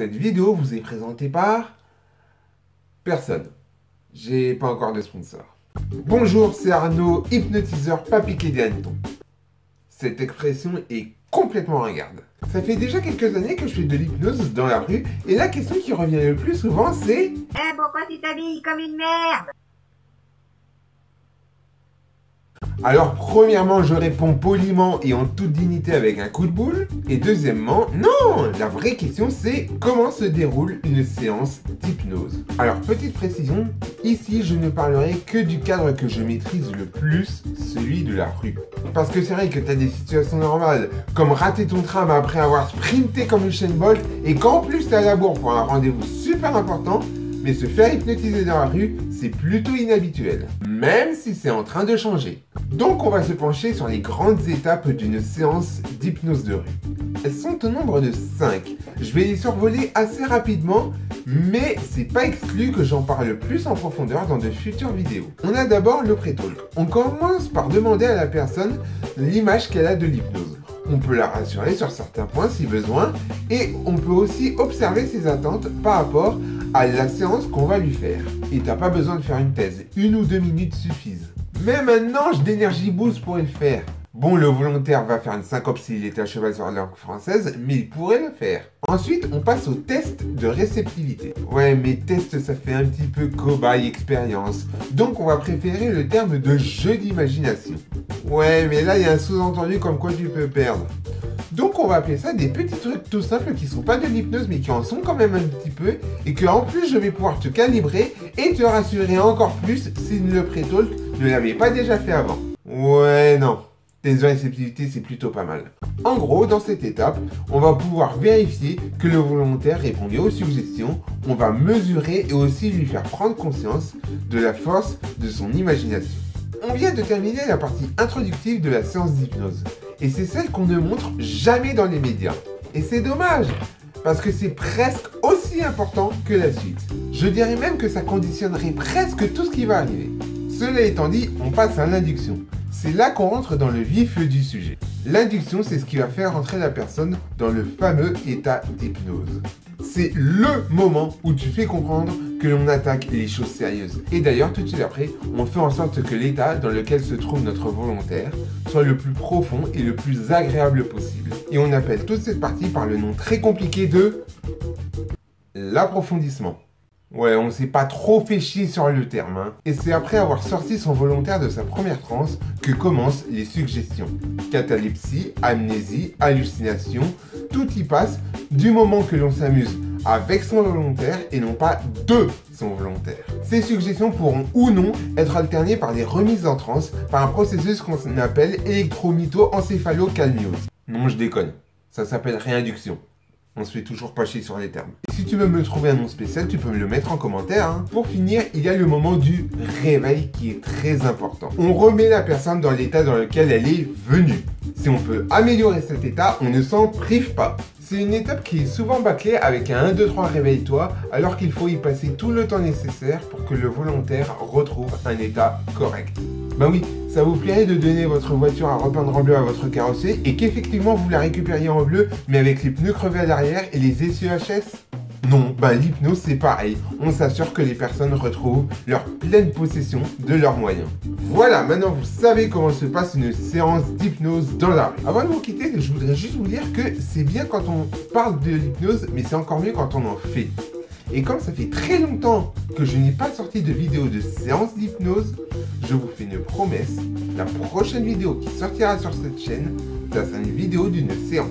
Cette vidéo vous est présentée par personne. J'ai pas encore de sponsor. Bonjour, c'est Arnaud, hypnotiseur pas piqué des hannetons. Cette expression est complètement ringarde. Ça fait déjà quelques années que je fais de l'hypnose dans la rue et la question qui revient le plus souvent c'est Eh, pourquoi tu t'habilles comme une merde? Alors premièrement je réponds poliment et en toute dignité avec un coup de boule. Et deuxièmement, non, la vraie question c'est comment se déroule une séance d'hypnose. Alors petite précision, ici je ne parlerai que du cadre que je maîtrise le plus, celui de la rue. Parce que c'est vrai que tu as des situations normales, comme rater ton tram après avoir sprinté comme Usain Bolt et qu'en plus tu es à la bourre pour un rendez-vous super important. Mais se faire hypnotiser dans la rue, c'est plutôt inhabituel, même si c'est en train de changer. Donc on va se pencher sur les grandes étapes d'une séance d'hypnose de rue. Elles sont au nombre de 5. Je vais les survoler assez rapidement, mais c'est pas exclu que j'en parle plus en profondeur dans de futures vidéos. On a d'abord le pré-talk. On commence par demander à la personne l'image qu'elle a de l'hypnose. On peut la rassurer sur certains points si besoin, et on peut aussi observer ses attentes par rapport à la séance qu'on va lui faire. Et t'as pas besoin de faire une thèse, 1 ou 2 minutes suffisent. Même un ange d'énergie boost pourrait le faire. Bon, le volontaire va faire une syncope s'il est à cheval sur la langue française, mais il pourrait le faire. Ensuite, on passe au test de réceptivité. Ouais, mais test, ça fait un petit peu cobaye expérience. Donc, on va préférer le terme de jeu d'imagination. Ouais, mais là, il y a un sous-entendu comme quoi tu peux perdre. Donc, on va appeler ça des petits trucs tout simples qui sont pas de l'hypnose, mais qui en sont quand même un petit peu, et que en plus, je vais pouvoir te calibrer et te rassurer encore plus si le pré-talk ne l'avait pas déjà fait avant. Ouais, non. Test de réceptivité, c'est plutôt pas mal. En gros, dans cette étape, on va pouvoir vérifier que le volontaire répond bien aux suggestions, on va mesurer et aussi lui faire prendre conscience de la force de son imagination. On vient de terminer la partie introductive de la séance d'hypnose. Et c'est celle qu'on ne montre jamais dans les médias. Et c'est dommage, parce que c'est presque aussi important que la suite. Je dirais même que ça conditionnerait presque tout ce qui va arriver. Cela étant dit, on passe à l'induction. C'est là qu'on rentre dans le vif du sujet. L'induction, c'est ce qui va faire entrer la personne dans le fameux état d'hypnose. C'est le moment où tu fais comprendre que l'on attaque les choses sérieuses. Et d'ailleurs, tout de suite après, on fait en sorte que l'état dans lequel se trouve notre volontaire soit le plus profond et le plus agréable possible. Et on appelle toute cette partie par le nom très compliqué de l'approfondissement. Ouais, on s'est pas trop fait chier sur le terme, hein. Et c'est après avoir sorti son volontaire de sa première transe que commencent les suggestions. Catalepsie, amnésie, hallucination, tout y passe du moment que l'on s'amuse avec son volontaire et non pas de son volontaire. Ces suggestions pourront ou non être alternées par des remises en transe par un processus qu'on appelle électromyto-encéphalo-calmiose. Non, je déconne. Ça s'appelle réinduction. On se fait toujours pas chier sur les termes. Et si tu veux me trouver un nom spécial, tu peux me le mettre en commentaire, hein. Pour finir, il y a le moment du réveil qui est très important. On remet la personne dans l'état dans lequel elle est venue. Si on peut améliorer cet état, on ne s'en prive pas. C'est une étape qui est souvent bâclée avec un 1, 2, 3 réveille-toi, alors qu'il faut y passer tout le temps nécessaire pour que le volontaire retrouve un état correct. Bah oui, ça vous plairait de donner votre voiture à repeindre en bleu à votre carrossier et qu'effectivement vous la récupériez en bleu mais avec les pneus crevés à l'arrière et les essieux HS? Non, bah l'hypnose c'est pareil, on s'assure que les personnes retrouvent leur pleine possession de leurs moyens. Voilà, maintenant vous savez comment se passe une séance d'hypnose dans la rue. Avant de vous quitter, je voudrais juste vous dire que c'est bien quand on parle de l'hypnose, mais c'est encore mieux quand on en fait. Et comme ça fait très longtemps que je n'ai pas sorti de vidéo de séance d'hypnose, je vous fais une promesse, la prochaine vidéo qui sortira sur cette chaîne, ça sera une vidéo d'une séance.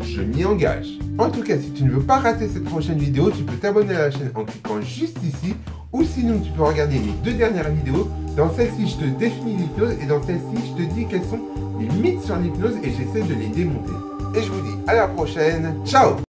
Je m'y engage. En tout cas, si tu ne veux pas rater cette prochaine vidéo, tu peux t'abonner à la chaîne en cliquant juste ici, ou sinon tu peux regarder les 2 dernières vidéos. Dans celle-ci, je te définis l'hypnose, et dans celle-ci, je te dis quels sont les mythes sur l'hypnose, et j'essaie de les démonter. Et je vous dis à la prochaine, ciao!